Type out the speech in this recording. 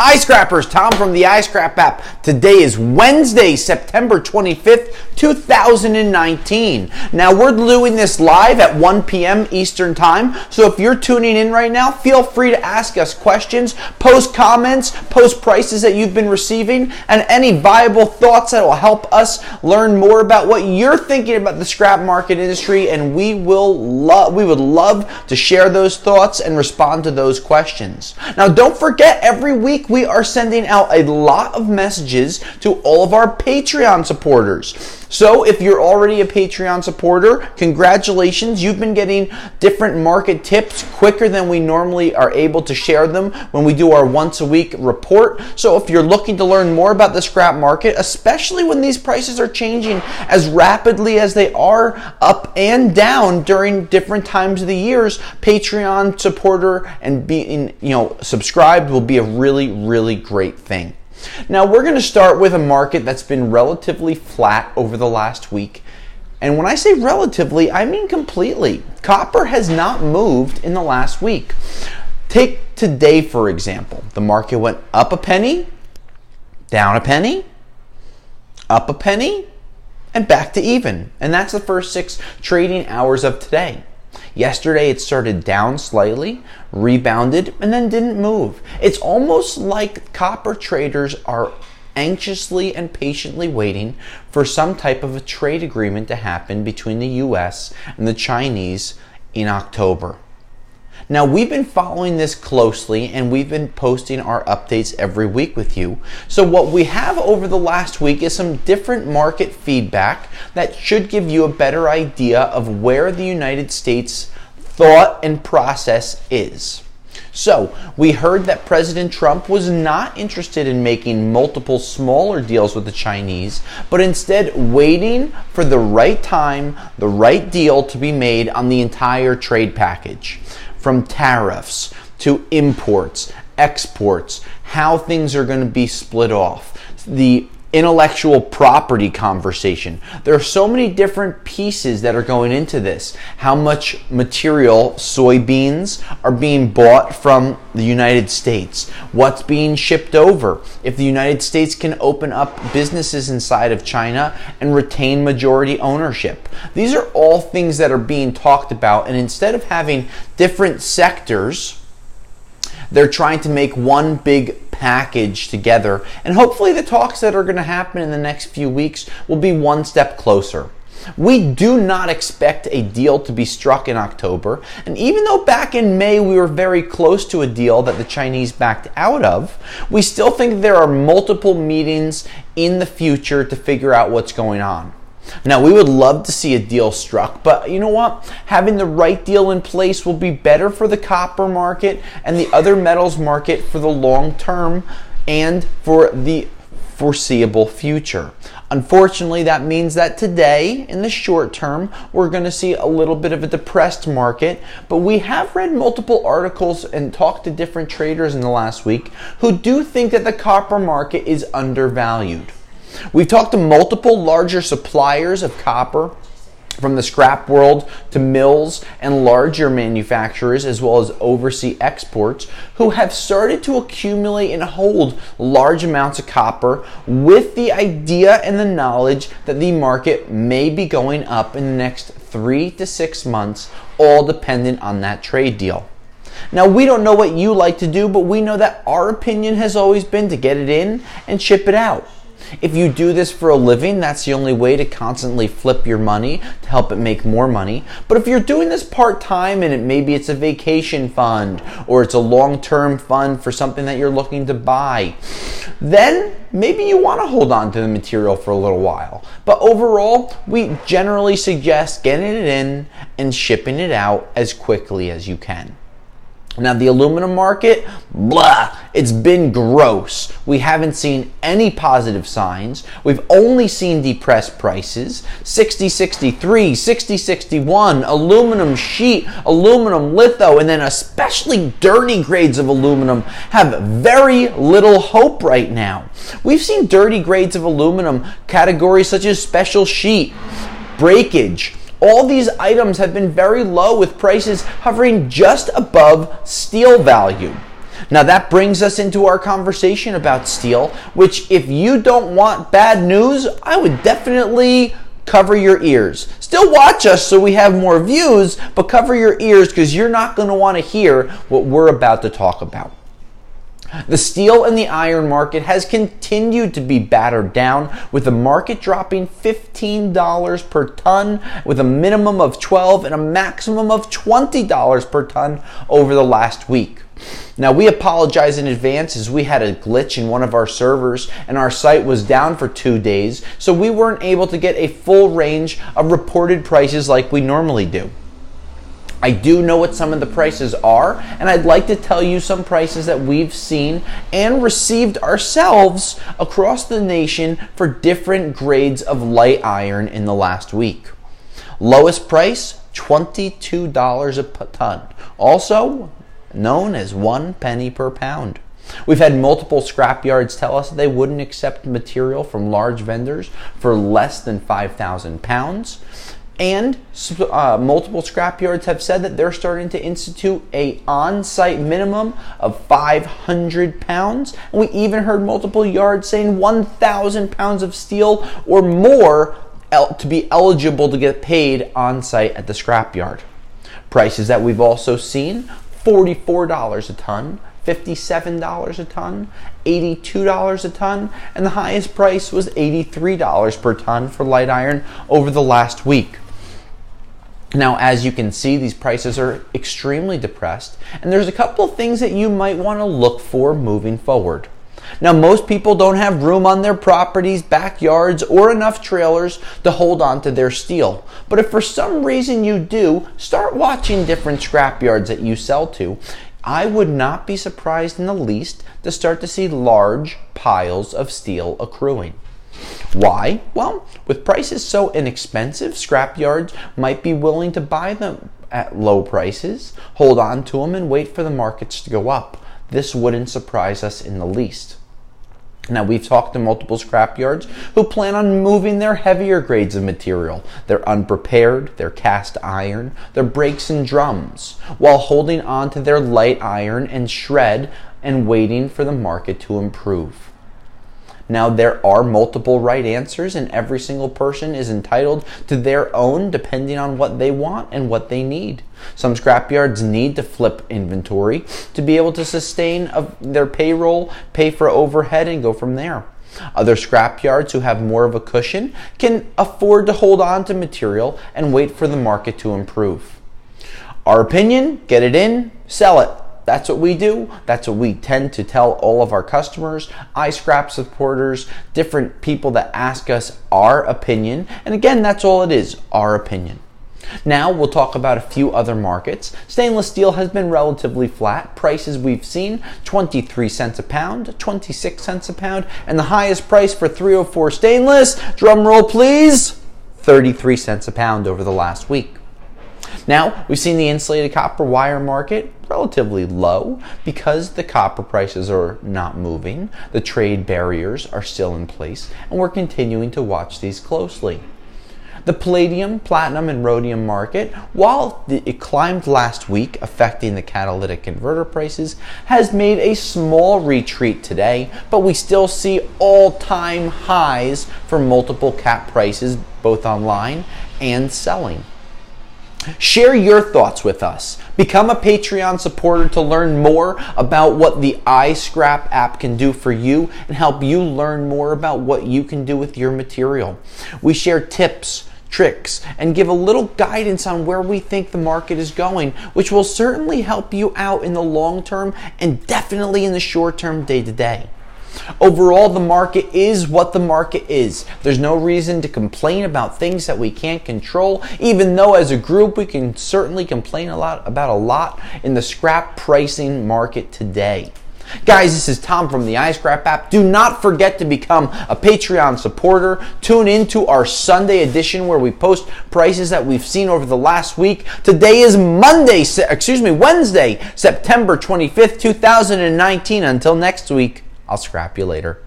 iScrappers, Tom from the iScrap app. Today is Wednesday, September 25th, 2019. Now, we're doing this live at 1 p.m. Eastern Time, so if you're tuning in right now, feel free to ask us questions, post comments, post prices that you've been receiving, and any viable thoughts that will help us learn more about what you're thinking about the scrap market industry, and we would love to share those thoughts and respond to those questions. Now, don't forget, every week we are sending out a lot of messages to all of our Patreon supporters. So if you're already a Patreon supporter, congratulations. You've been getting different market tips quicker than we normally are able to share them when we do our once a week report. So if you're looking to learn more about the scrap market, especially when these prices are changing as rapidly as they are up and down during different times of the years, Patreon supporter and being subscribed will be a really great thing. Now, we're going to start with a market that's been relatively flat over the last week. And when I say relatively, I mean completely. Copper has not moved in the last week. Take today, for example. The market went up a penny, down a penny, up a penny, and back to even. And that's the first 6 trading hours of today. Yesterday, it started down slightly, rebounded, and then didn't move. It's almost like copper traders are anxiously and patiently waiting for some type of a trade agreement to happen between the U.S. and the Chinese in October. Now, we've been following this closely, and we've been posting our updates every week with you. So what we have over the last week is some different market feedback that should give you a better idea of where the United States thought and process is. So, we heard that President Trump was not interested in making multiple smaller deals with the Chinese, but instead waiting for the right time, the right deal to be made on the entire trade package. From tariffs to imports, exports, how things are going to be split off, the intellectual property conversation. There are so many different pieces that are going into this. How much material, soybeans, are being bought from the United States? What's being shipped over? If the United States can open up businesses inside of China and retain majority ownership. These are all things that are being talked about, and instead of having different sectors, they're trying to make one big package together, and hopefully the talks that are going to happen in the next few weeks will be one step closer. We do not expect a deal to be struck in October, and even though back in May we were very close to a deal that the Chinese backed out of, we still think there are multiple meetings in the future to figure out what's going on. Now, we would love to see a deal struck, but you know what? Having the right deal in place will be better for the copper market and the other metals market for the long term and for the foreseeable future. Unfortunately, that means that today, in the short term, we're going to see a little bit of a depressed market, but we have read multiple articles and talked to different traders in the last week who do think that the copper market is undervalued. We've talked to multiple larger suppliers of copper, from the scrap world to mills and larger manufacturers, as well as overseas exports, who have started to accumulate and hold large amounts of copper with the idea and the knowledge that the market may be going up in the next 3 to 6 months, all dependent on that trade deal. Now, we don't know what you like to do, but we know that our opinion has always been to get it in and ship it out. If you do this for a living, that's the only way to constantly flip your money to help it make more money. But if you're doing this part-time and maybe it's a vacation fund or it's a long-term fund for something that you're looking to buy, then maybe you want to hold on to the material for a little while. But overall, we generally suggest getting it in and shipping it out as quickly as you can. Now, the aluminum market, it's been gross. We haven't seen any positive signs. We've only seen depressed prices. 60.63, 60.61, aluminum sheet, aluminum litho, and then especially dirty grades of aluminum have very little hope right now. We've seen dirty grades of aluminum categories such as special sheet, breakage. All these items have been very low, with prices hovering just above steel value. Now that brings us into our conversation about steel, which if you don't want bad news, I would definitely cover your ears. Still watch us so we have more views, but cover your ears because you're not going to want to hear what we're about to talk about. The steel and the iron market has continued to be battered down, with the market dropping $15 per ton, with a minimum of $12 and a maximum of $20 per ton over the last week. Now, we apologize in advance as we had a glitch in one of our servers and our site was down for 2 days, so we weren't able to get a full range of reported prices like we normally do. I do know what some of the prices are, and I'd like to tell you some prices that we've seen and received ourselves across the nation for different grades of light iron in the last week. Lowest price, $22 a ton, also known as 1 penny per pound. We've had multiple scrap yards tell us that they wouldn't accept material from large vendors for less than 5,000 pounds. And multiple scrap yards have said that they're starting to institute a on-site minimum of 500 pounds. And we even heard multiple yards saying 1,000 pounds of steel or more to be eligible to get paid on-site at the scrap yard. Prices that we've also seen, $44 a ton, $57 a ton, $82 a ton, and the highest price was $83 per ton for light iron over the last week. Now, as you can see, these prices are extremely depressed, and there's a couple of things that you might want to look for moving forward. Now, most people don't have room on their properties, backyards, or enough trailers to hold on to their steel. But if for some reason you do, start watching different scrap yards that you sell to. I would not be surprised in the least to start to see large piles of steel accruing. Why? Well, with prices so inexpensive, scrap yards might be willing to buy them at low prices, hold on to them, and wait for the markets to go up. This wouldn't surprise us in the least. Now, we've talked to multiple scrap yards who plan on moving their heavier grades of material, their unprepared, their cast iron, their brakes and drums, while holding on to their light iron and shred and waiting for the market to improve. Now, there are multiple right answers, and every single person is entitled to their own depending on what they want and what they need. Some scrapyards need to flip inventory to be able to sustain their payroll, pay for overhead, and go from there. Other scrapyards who have more of a cushion can afford to hold on to material and wait for the market to improve. Our opinion, get it in, sell it. That's what we do. That's what we tend to tell all of our customers, iScrap supporters, different people that ask us our opinion. And again, that's all it is, our opinion. Now we'll talk about a few other markets. Stainless steel has been relatively flat. Prices we've seen, 23 cents a pound, 26 cents a pound, and the highest price for 304 stainless, drum roll please, 33 cents a pound over the last week. Now, we've seen the insulated copper wire market relatively low because the copper prices are not moving, the trade barriers are still in place, and we're continuing to watch these closely. The palladium, platinum, and rhodium market, while it climbed last week, affecting the catalytic converter prices, has made a small retreat today, but we still see all-time highs for multiple cap prices, both online and selling. Share your thoughts with us. Become a Patreon supporter to learn more about what the iScrap app can do for you and help you learn more about what you can do with your material. We share tips, tricks, and give a little guidance on where we think the market is going, which will certainly help you out in the long term and definitely in the short term, day to day. Overall, the market is what the market is. There's no reason to complain about things that we can't control, even though as a group we can certainly complain about a lot in the scrap pricing market today. Guys, this is Tom from the iScrap app. Do not forget to become a Patreon supporter. Tune into our Sunday edition where we post prices that we've seen over the last week. Today is Wednesday, September 25th, 2019. Until next week, I'll scrap you later.